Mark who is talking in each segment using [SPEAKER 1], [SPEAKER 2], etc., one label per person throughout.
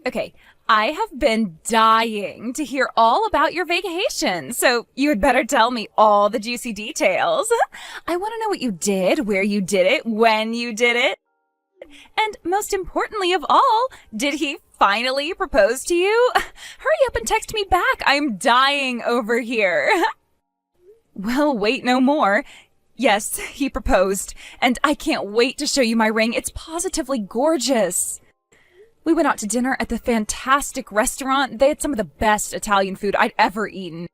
[SPEAKER 1] Okay, I have been dying to hear all about your vacation, so you had better tell me all the juicy details. I want to know what you did, where you did it, when you did it, and most importantly of all, did he finally propose to you? Hurry up and text me back. I'm dying over here. Well, wait no more. Yes, he proposed, and I can't wait to show you my ring. It's positively gorgeous. We went out to dinner at the fantastic restaurant. They had some of the best Italian food I'd ever eaten.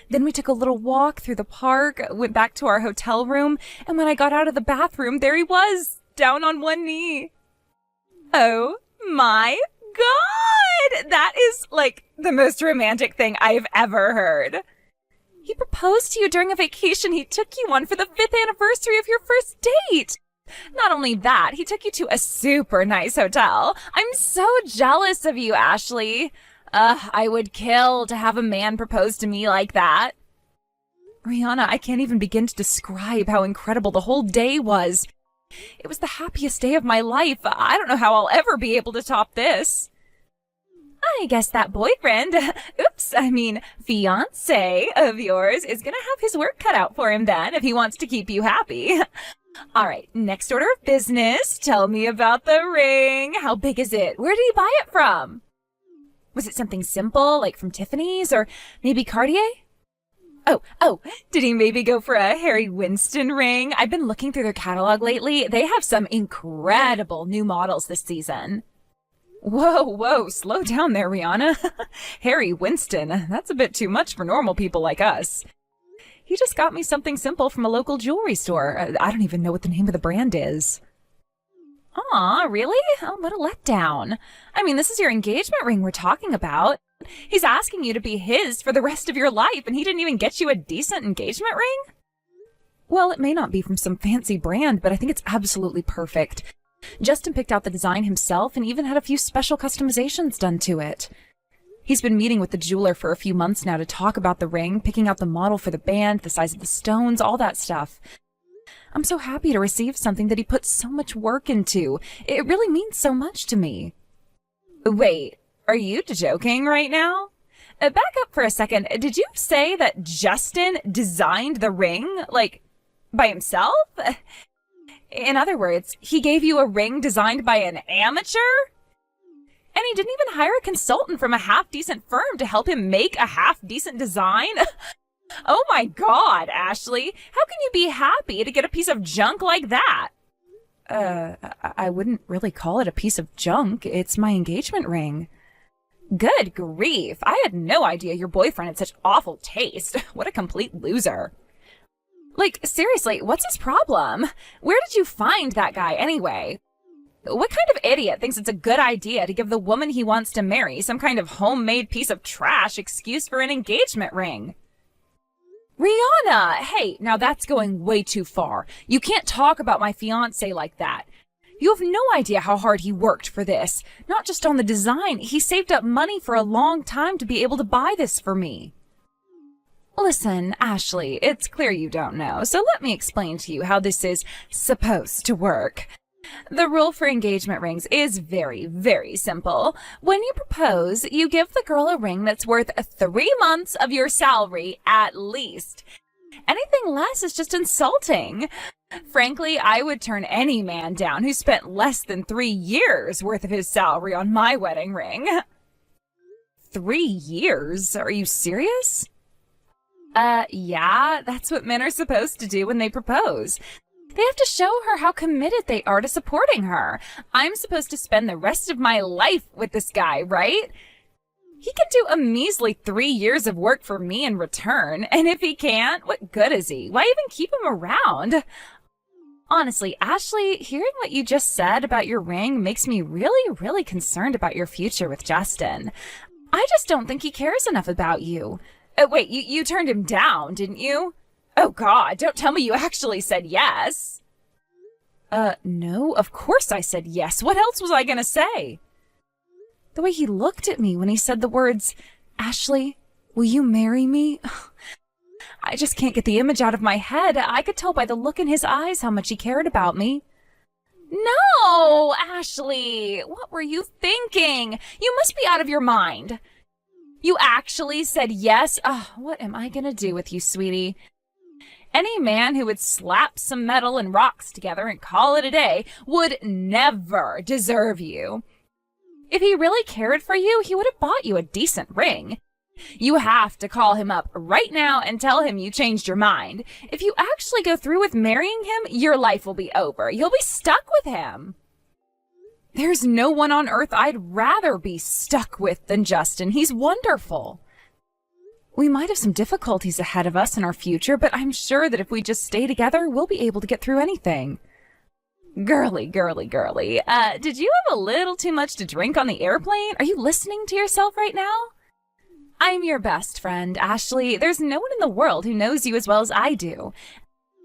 [SPEAKER 1] Then we took a little walk through the park, went back to our hotel room, and when I got out of the bathroom, there he was, down on one knee. Oh my God! That is like the most romantic thing I've ever heard. He proposed to you during a vacation he took you on for the 5th anniversary of your first date. Not only that, he took you to a super nice hotel. I'm so jealous of you, Ashley. I would kill to have a man propose to me like that. Rihanna, I can't even begin to describe how incredible the whole day was. It was the happiest day of my life. I don't know how I'll ever be able to top this. I guess that boyfriend, fiance of yours is gonna have his work cut out for him then if he wants to keep you happy. All right, next order of business. Tell me about the ring. How big is it? Where did he buy it from? Was it something simple, like from Tiffany's or maybe Cartier? Oh, did he maybe go for a Harry Winston ring? I've been looking through their catalog lately. They have some incredible new models this season. Whoa, slow down there, Rihanna. Harry Winston, that's a bit too much for normal people like us. He just got me something simple from a local jewelry store. I don't even know what the name of the brand is. Aw, really? Oh, what a letdown. I mean, this is your engagement ring we're talking about. He's asking you to be his for the rest of your life, and he didn't even get you a decent engagement ring? Well, it may not be from some fancy brand, but I think it's absolutely perfect. Justin picked out the design himself and even had a few special customizations done to it. He's been meeting with the jeweler for a few months now to talk about the ring, picking out the model for the band, the size of the stones, all that stuff. I'm so happy to receive something that he put so much work into. It really means so much to me. Wait, are you joking right now? Back up for a second. Did you say that Justin designed the ring, like, by himself? In other words, he gave you a ring designed by an amateur? And he didn't even hire a consultant from a half-decent firm to help him make a half-decent design? Oh my God, Ashley. How can you be happy to get a piece of junk like that? I wouldn't really call it a piece of junk. It's my engagement ring. Good grief. I had no idea your boyfriend had such awful taste. What a complete loser. Like, seriously, what's his problem? Where did you find that guy anyway? What kind of idiot thinks it's a good idea to give the woman he wants to marry some kind of homemade piece of trash excuse for an engagement ring? Rihanna, hey, now that's going way too far. You can't talk about my fiancé like that. You have no idea how hard he worked for this. Not just on the design, he saved up money for a long time to be able to buy this for me. Listen, Ashley, it's clear you don't know, so let me explain to you how this is supposed to work. The rule for engagement rings is very, very simple. When you propose, you give the girl a ring that's worth 3 months of your salary at least. Anything less is just insulting. Frankly, I would turn any man down who spent less than 3 years worth of his salary on my wedding ring. 3 years? Are you serious? Yeah, that's what men are supposed to do when they propose. They have to show her how committed they are to supporting her. I'm supposed to spend the rest of my life with this guy, right? He can do a measly 3 years of work for me in return, and if he can't, what good is he? Why even keep him around? Honestly, Ashley, hearing what you just said about your ring makes me really, really concerned about your future with Justin. I just don't think he cares enough about you. Wait, you turned him down, didn't you? Oh God, don't tell me you actually said yes. No, of course I said yes. What else was I gonna say? The way he looked at me when he said the words, Ashley, will you marry me? I just can't get the image out of my head. I could tell by the look in his eyes how much he cared about me. No, Ashley, what were you thinking? You must be out of your mind. You actually said yes? Oh, what am I gonna do with you, sweetie? Any man who would slap some metal and rocks together and call it a day would never deserve you. If he really cared for you, he would have bought you a decent ring. You have to call him up right now and tell him you changed your mind. If you actually go through with marrying him, your life will be over. You'll be stuck with him. There's no one on earth I'd rather be stuck with than Justin. He's wonderful. We might have some difficulties ahead of us in our future, but I'm sure that if we just stay together, we'll be able to get through anything. Girly, girly, girly. Did you have a little too much to drink on the airplane? Are you listening to yourself right now? I'm your best friend, Ashley. There's no one in the world who knows you as well as I do.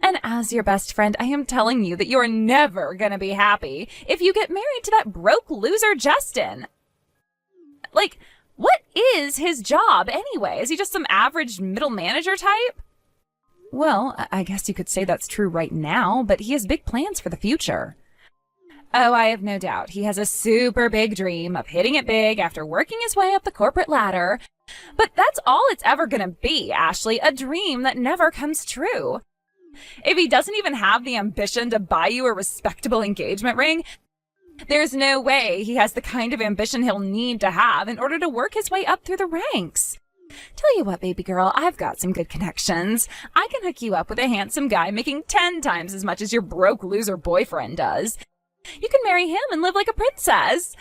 [SPEAKER 1] And as your best friend, I am telling you that you're never gonna be happy if you get married to that broke loser Justin. Like, what is his job anyway? Is he just some average middle manager type? Well, I guess you could say that's true right now, but he has big plans for the future. Oh, I have no doubt. He has a super big dream of hitting it big after working his way up the corporate ladder. But that's all it's ever gonna be, Ashley, a dream that never comes true. If he doesn't even have the ambition to buy you a respectable engagement ring, there's no way he has the kind of ambition he'll need to have in order to work his way up through the ranks. Tell you what, baby girl, I've got some good connections. I can hook you up with a handsome guy making 10 times as much as your broke loser boyfriend does. You can marry him and live like a princess.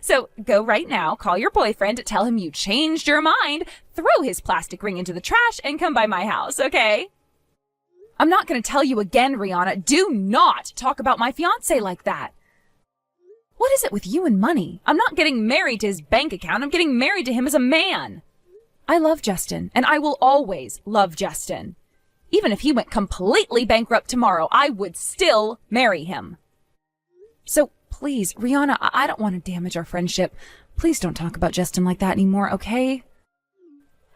[SPEAKER 1] So go right now, call your boyfriend, tell him you changed your mind, throw his plastic ring into the trash, and come by my house, okay? I'm not going to tell you again, Rihanna. Do not talk about my fiancé like that. What is it with you and money? I'm not getting married to his bank account. I'm getting married to him as a man. I love Justin, and I will always love Justin. Even if he went completely bankrupt tomorrow, I would still marry him. So please, Rihanna, I don't want to damage our friendship. Please don't talk about Justin like that anymore, okay?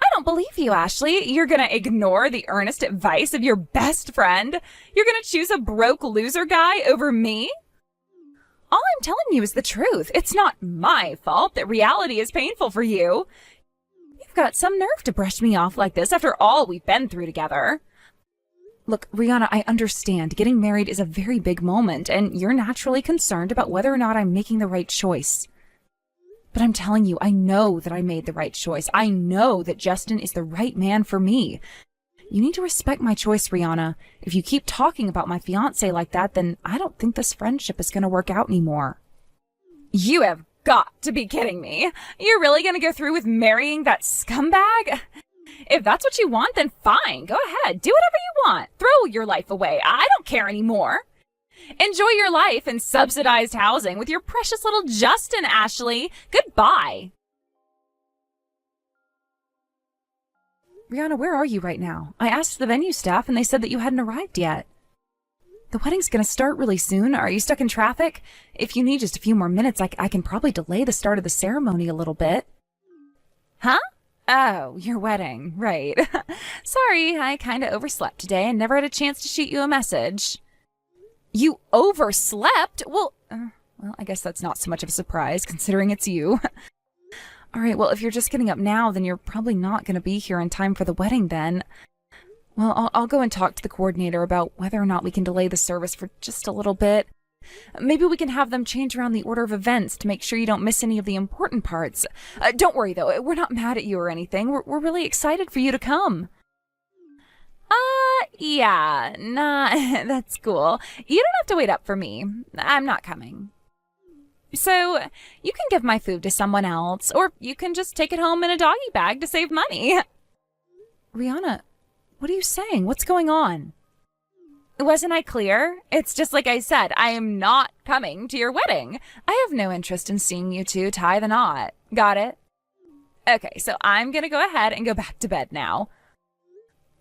[SPEAKER 1] I don't believe you, Ashley. You're gonna ignore the earnest advice of your best friend? You're gonna choose a broke loser guy over me? All I'm telling you is the truth. It's not my fault that reality is painful for you. You've got some nerve to brush me off like this after all we've been through together. Look, Rihanna, I understand. Getting married is a very big moment, and you're naturally concerned about whether or not I'm making the right choice. But I'm telling you, I know that I made the right choice. I know that Justin is the right man for me. You need to respect my choice, Rihanna. If you keep talking about my fiancé like that, then I don't think this friendship is going to work out anymore. You have got to be kidding me. You're really going to go through with marrying that scumbag? If that's what you want, then fine. Go ahead. Do whatever you want. Throw your life away. I don't care anymore. Enjoy your life in subsidized housing with your precious little Justin, Ashley. Goodbye. Rihanna, where are you right now? I asked the venue staff and they said that you hadn't arrived yet. The wedding's gonna start really soon. Are you stuck in traffic? If you need just a few more minutes, I can probably delay the start of the ceremony a little bit. Huh? Oh, your wedding. Right. Sorry, I kinda overslept today and never had a chance to shoot you a message. You overslept? Well, I guess that's not so much of a surprise considering it's you. All right, well, if you're just getting up now, then you're probably not going to be here in time for the wedding then. Well, I'll go and talk to the coordinator about whether or not we can delay the service for just a little bit. Maybe we can have them change around the order of events to make sure you don't miss any of the important parts. Don't worry, though. We're not mad at you or anything. We're really excited for you to come. Yeah, nah, that's cool. You don't have to wait up for me. I'm not coming. So, you can give my food to someone else, or you can just take it home in a doggy bag to save money. Rihanna, what are you saying? What's going on? Wasn't I clear? It's just like I said, I am not coming to your wedding. I have no interest in seeing you two tie the knot. Got it? Okay, so I'm gonna go ahead and go back to bed now.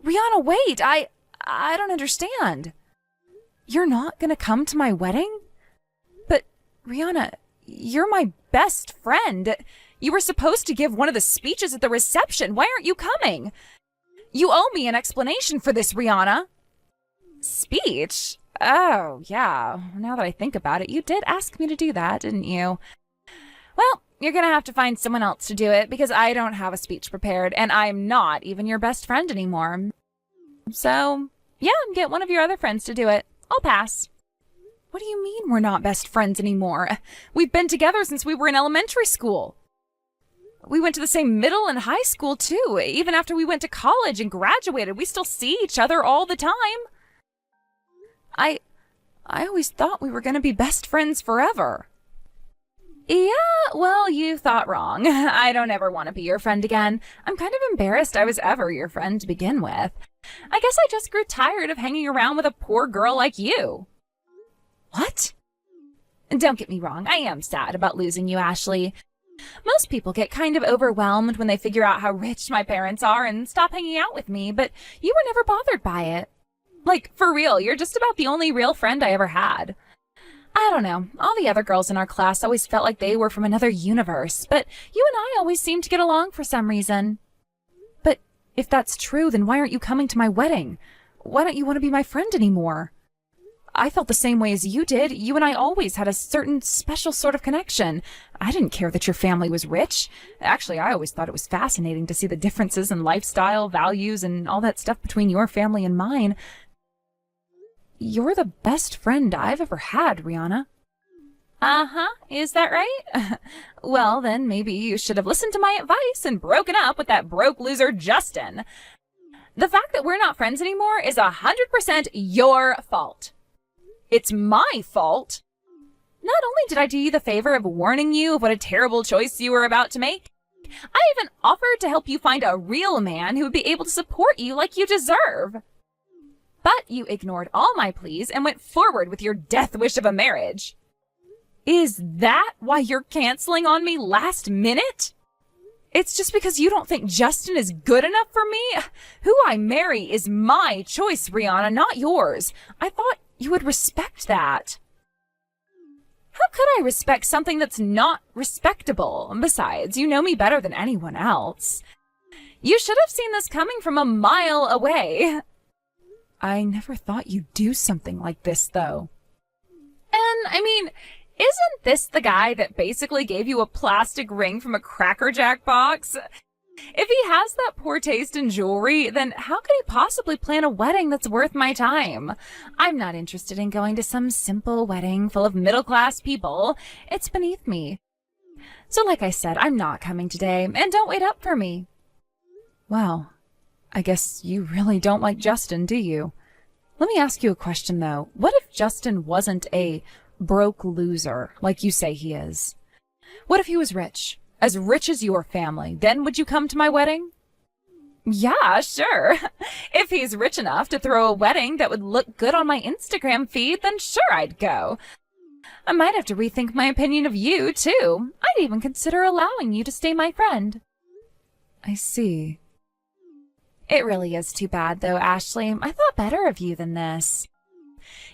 [SPEAKER 1] Rihanna, wait! I don't understand. You're not gonna come to my wedding? But, Rihanna, you're my best friend. You were supposed to give one of the speeches at the reception. Why aren't you coming? You owe me an explanation for this, Rihanna. Speech? Oh, yeah. Now that I think about it, you did ask me to do that, didn't you? Well, you're gonna have to find someone else to do it because I don't have a speech prepared and I'm not even your best friend anymore. So, yeah, get one of your other friends to do it. I'll pass. What do you mean we're not best friends anymore? We've been together since we were in elementary school. We went to the same middle and high school, too. Even after we went to college and graduated, we still see each other all the time. I always thought we were going to be best friends forever. Yeah, well, you thought wrong. I don't ever want to be your friend again. I'm kind of embarrassed I was ever your friend to begin with. I guess I just grew tired of hanging around with a poor girl like you. What? Don't get me wrong, I am sad about losing you, Ashley. Most people get kind of overwhelmed when they figure out how rich my parents are and stop hanging out with me, but you were never bothered by it. Like, for real, you're just about the only real friend I ever had. I don't know, all the other girls in our class always felt like they were from another universe, but you and I always seemed to get along for some reason. But if that's true, then why aren't you coming to my wedding? Why don't you want to be my friend anymore? I felt the same way as you did. You and I always had a certain special sort of connection. I didn't care that your family was rich. Actually, I always thought it was fascinating to see the differences in lifestyle, values, and all that stuff between your family and mine. You're the best friend I've ever had, Rihanna. Uh-huh, is that right? Well, then maybe you should have listened to my advice and broken up with that broke loser Justin. The fact that we're not friends anymore is 100% your fault. It's my fault. Not only did I do you the favor of warning you of what a terrible choice you were about to make, I even offered to help you find a real man who would be able to support you like you deserve. But you ignored all my pleas and went forward with your death wish of a marriage. Is that why you're canceling on me last minute? It's just because you don't think Justin is good enough for me? Who I marry is my choice, Rihanna, not yours. I thought you would respect that. How could I respect something that's not respectable? Besides, you know me better than anyone else. You should have seen this coming from a mile away. I never thought you'd do something like this, though. And, I mean, isn't this the guy that basically gave you a plastic ring from a Cracker Jack box? If he has that poor taste in jewelry, then how could he possibly plan a wedding that's worth my time? I'm not interested in going to some simple wedding full of middle-class people. It's beneath me. So like I said, I'm not coming today, and don't wait up for me. Well, I guess you really don't like Justin, do you? Let me ask you a question, though. What if Justin wasn't a broke loser, like you say he is? What if he was rich? As rich as your family, then would you come to my wedding? Yeah, sure. If he's rich enough to throw a wedding that would look good on my Instagram feed, then sure I'd go. I might have to rethink my opinion of you, too. I'd even consider allowing you to stay my friend. I see. It really is too bad, though, Ashley. I thought better of you than this.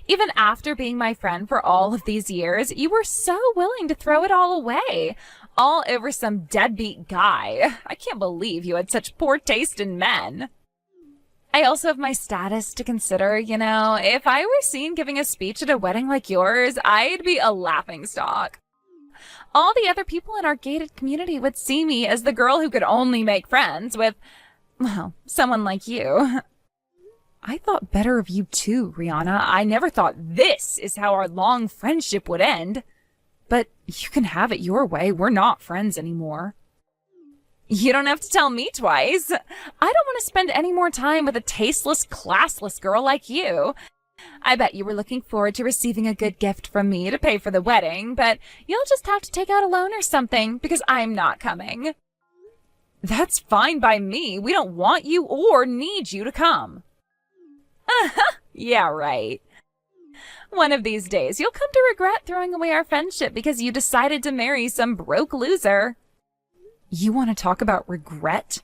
[SPEAKER 1] Even after being my friend for all of these years, you were so willing to throw it all away. All over some deadbeat guy. I can't believe you had such poor taste in men. I also have my status to consider, you know. If I were seen giving a speech at a wedding like yours, I'd be a laughingstock. All the other people in our gated community would see me as the girl who could only make friends with, well, someone like you. I thought better of you too, Rihanna. I never thought this is how our long friendship would end. But you can have it your way. We're not friends anymore. You don't have to tell me twice. I don't want to spend any more time with a tasteless, classless girl like you. I bet you were looking forward to receiving a good gift from me to pay for the wedding, but you'll just have to take out a loan or something because I'm not coming. That's fine by me. We don't want you or need you to come. Yeah, right. One of these days, you'll come to regret throwing away our friendship because you decided to marry some broke loser. You want to talk about regret?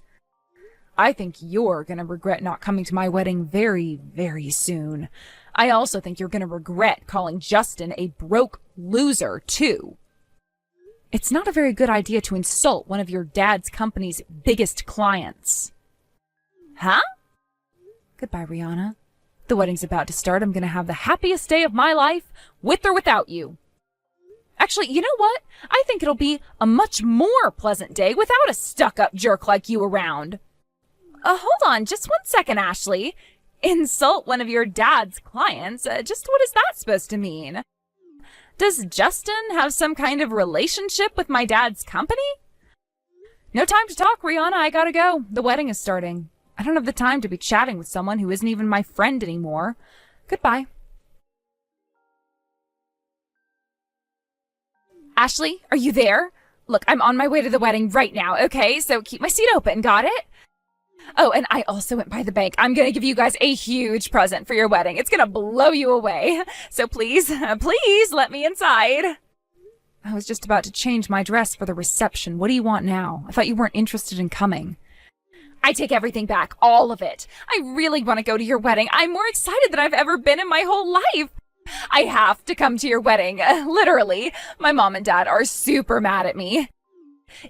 [SPEAKER 1] I think you're going to regret not coming to my wedding very, very soon. I also think you're going to regret calling Justin a broke loser, too. It's not a very good idea to insult one of your dad's company's biggest clients. Huh? Goodbye, Rihanna. The wedding's about to start. I'm going to have the happiest day of my life, with or without you. Actually, you know what? I think it'll be a much more pleasant day without a stuck-up jerk like you around. Hold on just 1 second, Ashley. Insult one of your dad's clients? Just what is that supposed to mean? Does Justin have some kind of relationship with my dad's company? No time to talk, Rihanna. I gotta go. The wedding is starting. I don't have the time to be chatting with someone who isn't even my friend anymore. Goodbye. Ashley, are you there? Look, I'm on my way to the wedding right now, okay? So keep my seat open, got it? Oh, and I also went by the bank. I'm going to give you guys a huge present for your wedding. It's going to blow you away. So please let me inside. I was just about to change my dress for the reception. What do you want now? I thought you weren't interested in coming. I take everything back, all of it. I really want to go to your wedding. I'm more excited than I've ever been in my whole life. I have to come to your wedding, literally. My mom and dad are super mad at me.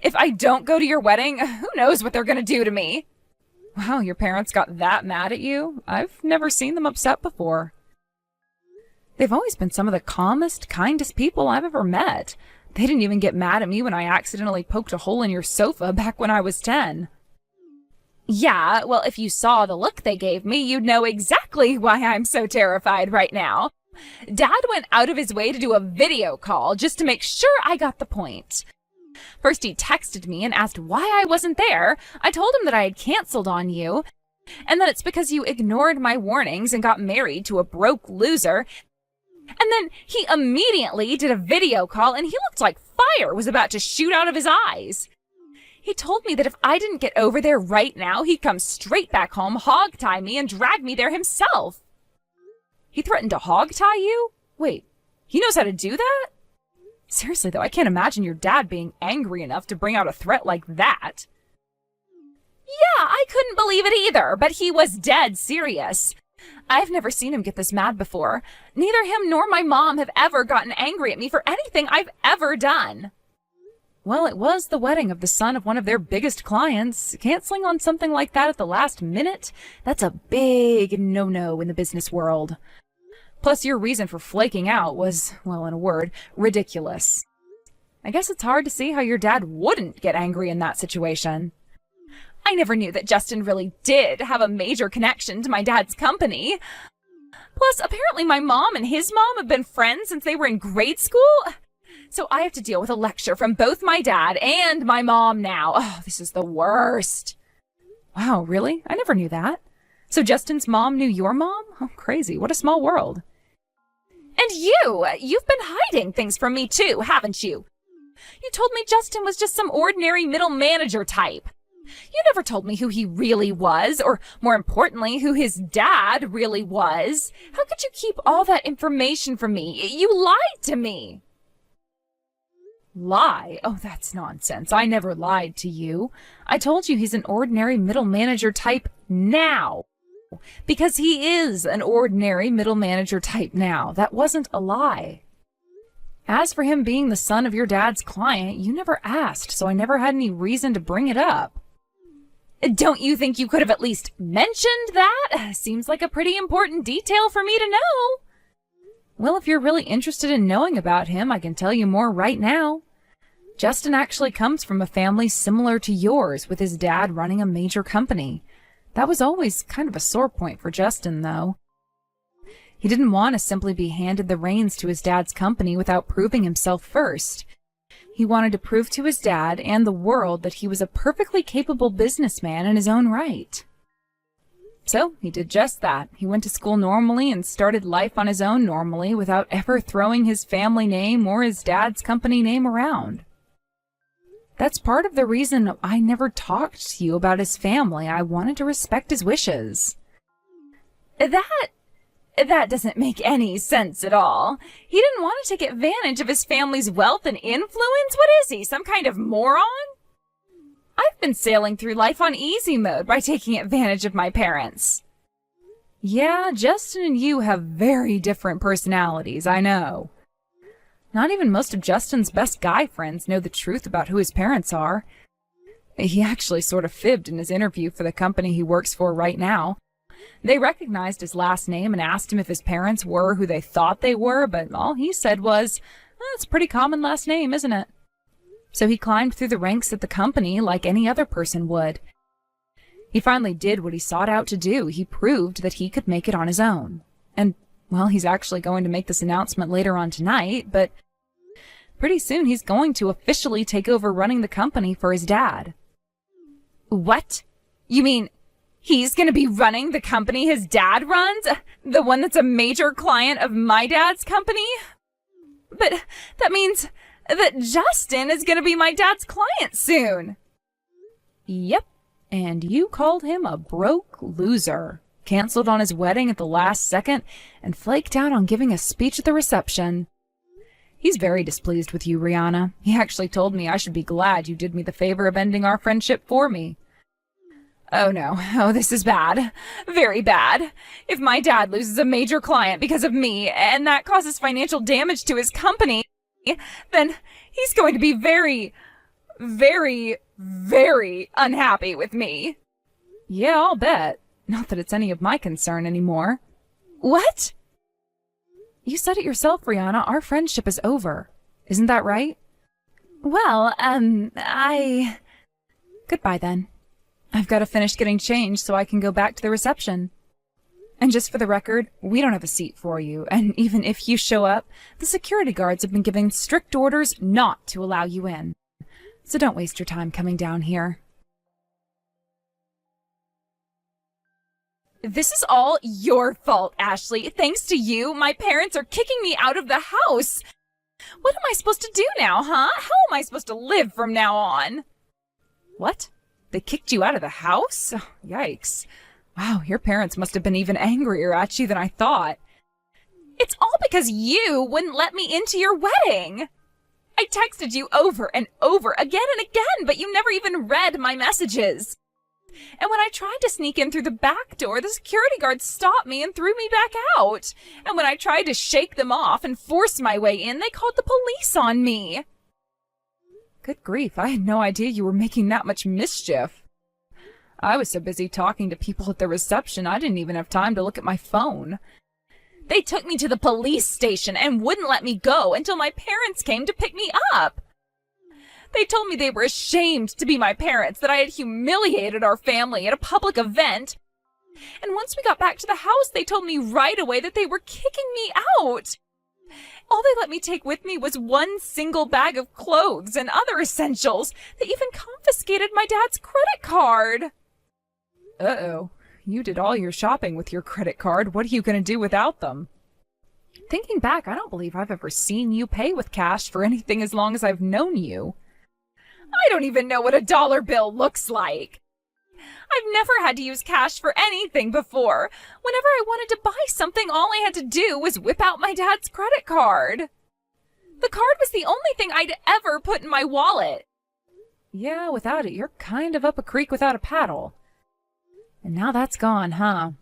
[SPEAKER 1] If I don't go to your wedding, who knows what they're going to do to me? Wow, your parents got that mad at you? I've never seen them upset before. They've always been some of the calmest, kindest people I've ever met. They didn't even get mad at me when I accidentally poked a hole in your sofa back when I was 10. Yeah, well, if you saw the look they gave me, you'd know exactly why I'm so terrified right now. Dad went out of his way to do a video call just to make sure I got the point. First he texted me and asked why I wasn't there. I told him that I had canceled on you, and that it's because you ignored my warnings and got married to a broke loser. And then he immediately did a video call, and he looked like fire was about to shoot out of his eyes. He told me that if I didn't get over there right now, he'd come straight back home, hog-tie me, and drag me there himself. He threatened to hog-tie you? Wait, he knows how to do that? Seriously, though, I can't imagine your dad being angry enough to bring out a threat like that. Yeah, I couldn't believe it either, but he was dead serious. I've never seen him get this mad before. Neither him nor my mom have ever gotten angry at me for anything I've ever done. Well, it was the wedding of the son of one of their biggest clients. Canceling on something like that at the last minute? That's a big no-no in the business world. Plus, your reason for flaking out was, well, in a word, ridiculous. I guess it's hard to see how your dad wouldn't get angry in that situation. I never knew that Justin really did have a major connection to my dad's company. Plus, apparently my mom and his mom have been friends since they were in grade school. So I have to deal with a lecture from both my dad and my mom now. Oh, this is the worst. Wow, really? I never knew that. So Justin's mom knew your mom? Oh, crazy. What a small world. And you've been hiding things from me too, haven't you? You told me Justin was just some ordinary middle manager type. You never told me who he really was, or more importantly, who his dad really was. How could you keep all that information from me? You lied to me. Lie? Oh, that's nonsense. I never lied to you. I told you he's an ordinary middle manager type now. Because he is an ordinary middle manager type now. That wasn't a lie. As for him being the son of your dad's client, you never asked, so I never had any reason to bring it up. Don't you think you could have at least mentioned that? Seems like a pretty important detail for me to know. Well, if you're really interested in knowing about him, I can tell you more right now. Justin actually comes from a family similar to yours, with his dad running a major company. That was always kind of a sore point for Justin, though. He didn't want to simply be handed the reins to his dad's company without proving himself first. He wanted to prove to his dad and the world that he was a perfectly capable businessman in his own right. So he did just that. He went to school normally and started life on his own normally without ever throwing his family name or his dad's company name around. That's part of the reason I never talked to you about his family. I wanted to respect his wishes. That doesn't make any sense at all. He didn't want to take advantage of his family's wealth and influence? What is he, some kind of moron? I've been sailing through life on easy mode by taking advantage of my parents. Yeah, Justin and you have very different personalities, I know. Not even most of Justin's best guy friends know the truth about who his parents are. He actually sort of fibbed in his interview for the company he works for right now. They recognized his last name and asked him if his parents were who they thought they were, but all he said was, "It's a pretty common last name, isn't it?" So he climbed through the ranks at the company like any other person would. He finally did what he sought out to do. He proved that he could make it on his own. And, well, he's actually going to make this announcement later on tonight, but pretty soon he's going to officially take over running the company for his dad. What? You mean he's going to be running the company his dad runs? The one that's a major client of my dad's company? But that means that Justin is going to be my dad's client soon. Yep, and you called him a broke loser, canceled on his wedding at the last second, and flaked out on giving a speech at the reception. He's very displeased with you, Rihanna. He actually told me I should be glad you did me the favor of ending our friendship for me. Oh no, this is bad. Very bad. If my dad loses a major client because of me, and that causes financial damage to his company, then he's going to be very, very, very unhappy with me. Yeah, I'll bet. Not that it's any of my concern anymore. What? You said it yourself, Rihanna. Our friendship is over. Isn't that right? Well, Goodbye then. I've got to finish getting changed so I can go back to the reception. And just for the record, we don't have a seat for you, and even if you show up, the security guards have been giving strict orders not to allow you in. So don't waste your time coming down here. This is all your fault, Ashley. Thanks to you, my parents are kicking me out of the house. What am I supposed to do now, huh? How am I supposed to live from now on? What? They kicked you out of the house? Oh, yikes. Wow, your parents must have been even angrier at you than I thought. It's all because you wouldn't let me into your wedding. I texted you over and over, again and again, but you never even read my messages. And when I tried to sneak in through the back door, the security guards stopped me and threw me back out. And when I tried to shake them off and force my way in, they called the police on me. Good grief, I had no idea you were making that much mischief. I was so busy talking to people at the reception, I didn't even have time to look at my phone. They took me to the police station and wouldn't let me go until my parents came to pick me up. They told me they were ashamed to be my parents, that I had humiliated our family at a public event. And once we got back to the house, they told me right away that they were kicking me out. All they let me take with me was one single bag of clothes and other essentials. They even confiscated my dad's credit card. Uh-oh. You did all your shopping with your credit card. What are you going to do without them? Thinking back, I don't believe I've ever seen you pay with cash for anything as long as I've known you. I don't even know what a dollar bill looks like. I've never had to use cash for anything before. Whenever I wanted to buy something, all I had to do was whip out my dad's credit card. The card was the only thing I'd ever put in my wallet. Yeah, without it, you're kind of up a creek without a paddle. And now that's gone, huh?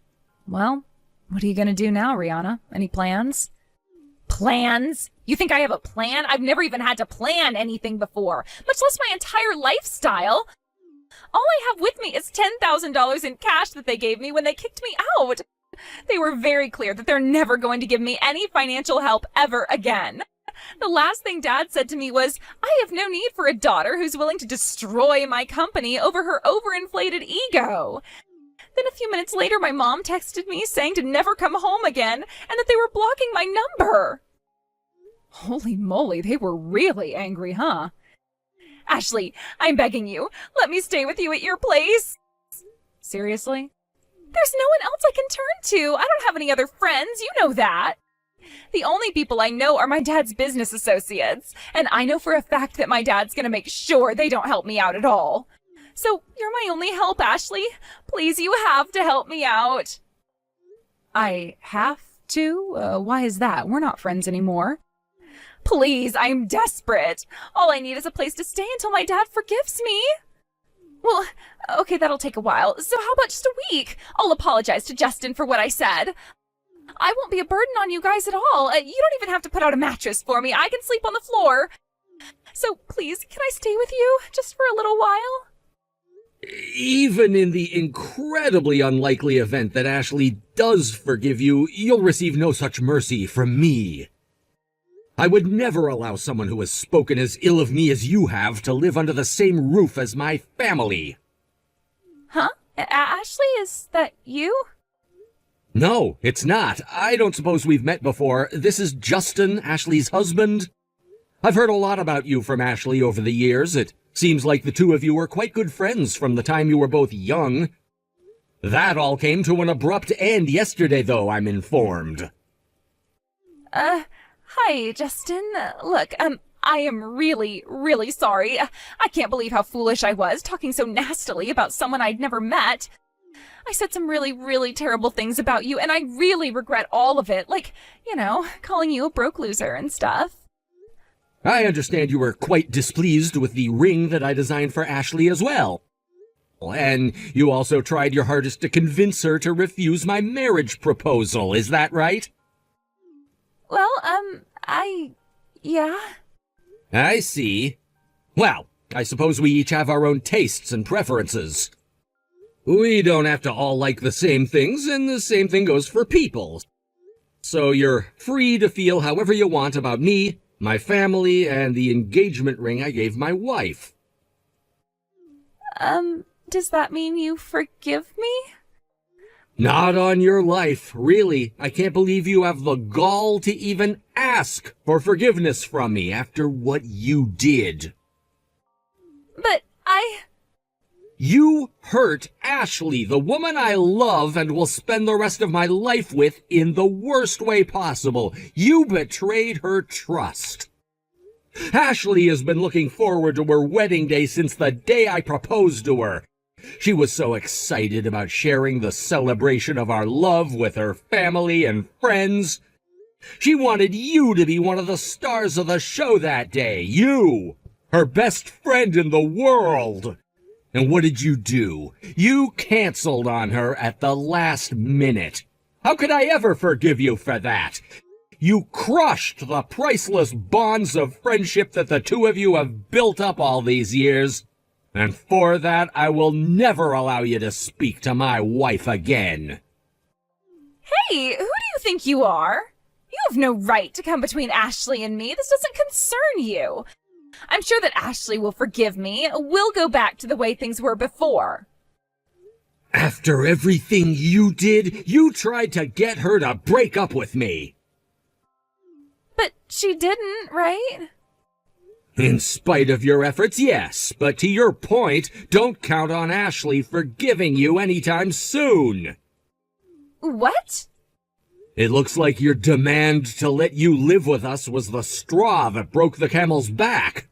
[SPEAKER 1] Well, what are you going to do now, Rihanna? Any plans? Plans? You think I have a plan? I've never even had to plan anything before, much less my entire lifestyle. All I have with me is $10,000 in cash that they gave me when they kicked me out. They were very clear that they're never going to give me any financial help ever again. The last thing Dad said to me was, I have no need for a daughter who's willing to destroy my company over her overinflated ego. Then a few minutes later, my mom texted me saying to never come home again and that they were blocking my number. Holy moly, they were really angry, huh? Ashley, I'm begging you, let me stay with you at your place. Seriously? There's no one else I can turn to. I don't have any other friends, you know that. The only people I know are my dad's business associates, and I know for a fact that my dad's gonna make sure they don't help me out at all. So you're my only help, Ashley. Please, you have to help me out. I have to? Why is that? We're not friends anymore. Please, I'm desperate. All I need is a place to stay until my dad forgives me. Well, okay, that'll take a while. So how about just a week? I'll apologize to Justin for what I said. I won't be a burden on you guys at all. You don't even have to put out a mattress for me. I can sleep on the floor. So please, can I stay with you just for a little while?
[SPEAKER 2] Even in the incredibly unlikely event that Ashley does forgive you, you'll receive no such mercy from me. I would never allow someone who has spoken as ill of me as you have to live under the same roof as my family.
[SPEAKER 1] Huh? Ashley, is that you?
[SPEAKER 2] No, it's not. I don't suppose we've met before. This is Justin, Ashley's husband. I've heard a lot about you from Ashley over the years. It seems like the two of you were quite good friends from the time you were both young. That all came to an abrupt end yesterday, though, I'm informed.
[SPEAKER 1] Hi, Justin. Look, I am really, really sorry. I can't believe how foolish I was, talking so nastily about someone I'd never met. I said some really, really terrible things about you, and I really regret all of it. Like, calling you a broke loser and stuff.
[SPEAKER 2] I understand you were quite displeased with the ring that I designed for Ashley as well. And you also tried your hardest to convince her to refuse my marriage proposal, is that right?
[SPEAKER 1] Well, yeah.
[SPEAKER 2] I see. Well, I suppose we each have our own tastes and preferences. We don't have to all like the same things, and the same thing goes for people. So you're free to feel however you want about me, my family, and the engagement ring I gave my wife.
[SPEAKER 1] Does that mean you forgive me?
[SPEAKER 2] Not on your life, really. I can't believe you have the gall to even ask for forgiveness from me after what you did.
[SPEAKER 1] But
[SPEAKER 2] You hurt Ashley, the woman I love and will spend the rest of my life with, in the worst way possible. You betrayed her trust. Ashley has been looking forward to her wedding day since the day I proposed to her. She was so excited about sharing the celebration of our love with her family and friends. She wanted you to be one of the stars of the show that day. You, her best friend in the world. And what did you do? You canceled on her at the last minute. How could I ever forgive you for that? You crushed the priceless bonds of friendship that the two of you have built up all these years. And for that, I will never allow you to speak to my wife again.
[SPEAKER 1] Hey, who do you think you are? You have no right to come between Ashley and me. This doesn't concern you. I'm sure that Ashley will forgive me. We'll go back to the way things were before.
[SPEAKER 2] After everything you did, you tried to get her to break up with me.
[SPEAKER 1] But she didn't, right?
[SPEAKER 2] In spite of your efforts, yes. But to your point, don't count on Ashley forgiving you anytime soon.
[SPEAKER 1] What?
[SPEAKER 2] It looks like your demand to let you live with us was the straw that broke the camel's back.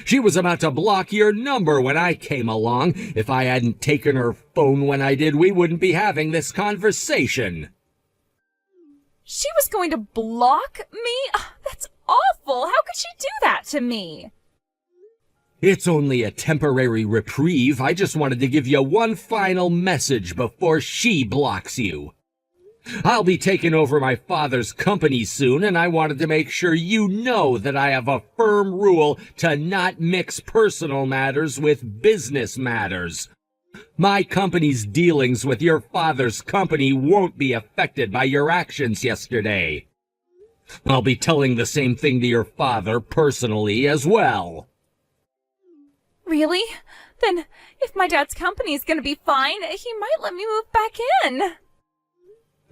[SPEAKER 2] She was about to block your number when I came along. If I hadn't taken her phone when I did, we wouldn't be having this conversation.
[SPEAKER 1] She was going to block me? That's awful. How could she do that to me?
[SPEAKER 2] It's only a temporary reprieve. I just wanted to give you one final message before she blocks you. I'll be taking over my father's company soon, and I wanted to make sure you know that I have a firm rule to not mix personal matters with business matters. My company's dealings with your father's company won't be affected by your actions yesterday. I'll be telling the same thing to your father personally as well.
[SPEAKER 1] Really? Then, if my dad's company is going to be fine, he might let me move back in.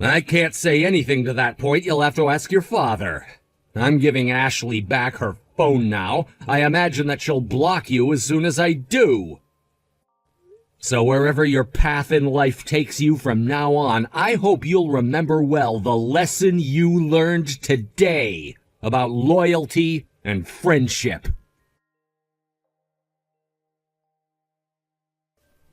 [SPEAKER 2] I can't say anything to that point. You'll have to ask your father. I'm giving Ashley back her phone now. I imagine that she'll block you as soon as I do. So wherever your path in life takes you from now on, I hope you'll remember well the lesson you learned today about loyalty and friendship.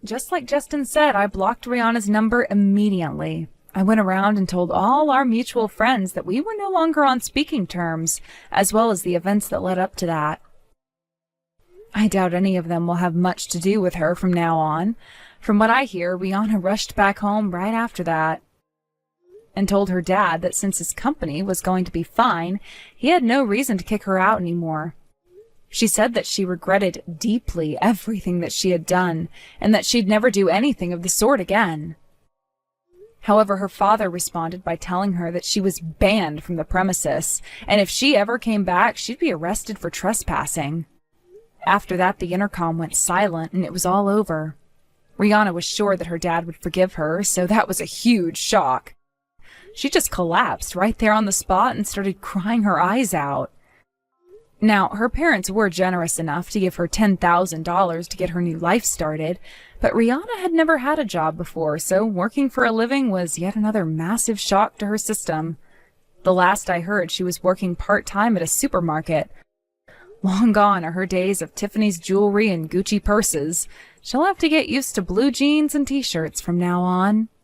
[SPEAKER 1] Just like Justin said, I blocked Rihanna's number immediately. I went around and told all our mutual friends that we were no longer on speaking terms, as well as the events that led up to that. I doubt any of them will have much to do with her from now on. From what I hear, Rihanna rushed back home right after that and told her dad that since his company was going to be fine, he had no reason to kick her out anymore. She said that she regretted deeply everything that she had done, and that she'd never do anything of the sort again. However, her father responded by telling her that she was banned from the premises, and if she ever came back, she'd be arrested for trespassing. After that, the intercom went silent, and it was all over. Rihanna was sure that her dad would forgive her, so that was a huge shock. She just collapsed right there on the spot and started crying her eyes out. Now, her parents were generous enough to give her $10,000 to get her new life started, but Rihanna had never had a job before, so working for a living was yet another massive shock to her system. The last I heard, she was working part-time at a supermarket. Long gone are her days of Tiffany's jewelry and Gucci purses. She'll have to get used to blue jeans and t-shirts from now on.